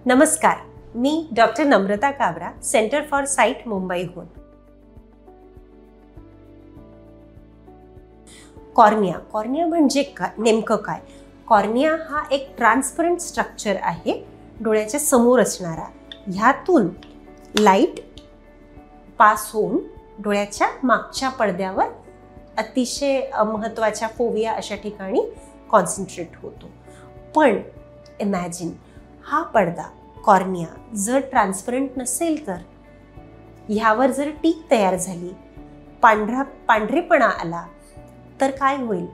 नमस्कार, मी doctor Namrata Kabra, centre for sight मुंबईहून. कॉर्निया म्हणजे नेमकं काय? कॉर्निया हा एक ट्रान्सपरंट स्ट्रक्चर आहे, डोळ्याच्या समोर असणारा. ह्यातून लाईट पास होऊन डोळ्याच्या मागच्या पडद्यावर अतिशय महत्त्वाच्या फोविया अशा ठिकाणी कॉन्सन्ट्रेट होतो. पण इमॅजिन, हा पडदा कॉर्निया जर ट्रान्सपरंट नसेल तर ह्यावर जर टीक तयार झाली, पांढरेपणा आला तर काय होईल?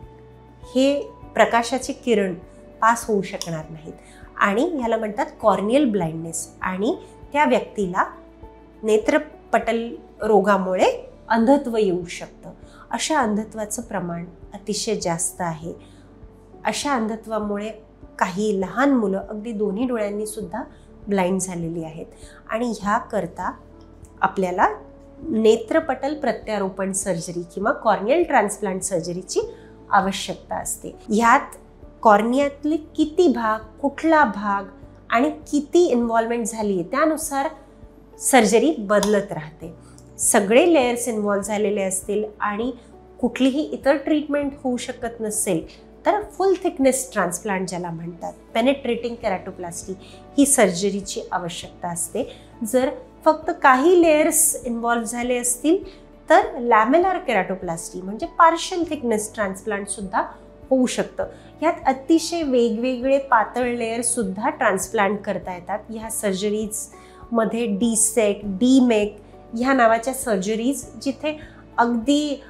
हे प्रकाशाचे किरण पास होऊ शकणार नाहीत आणि ह्याला म्हणतात कॉर्नियल ब्लाइंडनेस. आणि त्या व्यक्तीला नेत्रपटल रोगामुळे अंधत्व येऊ शकतं. अशा अंधत्वाचं प्रमाण अतिशय जास्त आहे. अशा अंधत्वामुळे काही लहान मुलं अगदी दोन्ही डोळ्यांनी सुद्धा ब्लाइंड झालेली आहेत. आणि ह्याकरता आपल्याला नेत्रपटल प्रत्यारोपण सर्जरी किंवा कॉर्नियल ट्रान्सप्लांट सर्जरीची आवश्यकता असते. ह्यात कॉर्नियातले किती भाग, कुठला भाग आणि किती इन्व्हॉल्वमेंट झाली त्यानुसार सर्जरी बदलत राहते. सगळे लेयर्स इन्व्हॉल्व झालेले असतील आणि कुठलीही इतर ट्रीटमेंट होऊ शकत नसेल तर फुल थिकनेस ट्रान्सप्लांट ज्याला म्हणतात, पेनेट्रेटिंग केराटोप्लास्टी, ही सर्जरीची आवश्यकता असते. जर फक्त काही लेयर्स इन्व्हॉल्व झाले असतील तर लॅमेलर केराटोप्लास्टी म्हणजे पार्शियल थिकनेस ट्रान्सप्लांट सुद्धा होऊ शकतं. यात अतिशय वेगवेगळे पातळ लेयर्ससुद्धा ट्रान्सप्लांट करता येतात. ह्या सर्जरीजमध्ये डीसेक, डीमेक ह्या नावाच्या सर्जरीज, जिथे अगदी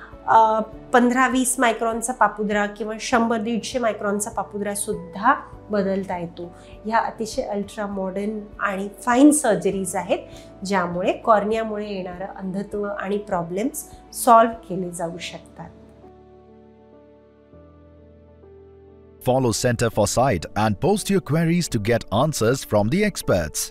15-20 मायक्रॉनचा पापुद्रा किंवा 100-150 मायक्रॉनचा पापुद्रा सुद्धा बदलता येतो. ह्या अतिशय अल्ट्रा मॉडर्न आणि फाईन सर्जरीज आहेत, ज्यामुळे कॉर्नियामुळे येणारं अंधत्व आणि प्रॉब्लेम्स सॉल्व्ह केले जाऊ शकतात. Follow Center for Sight and post your queries to get answers from the experts.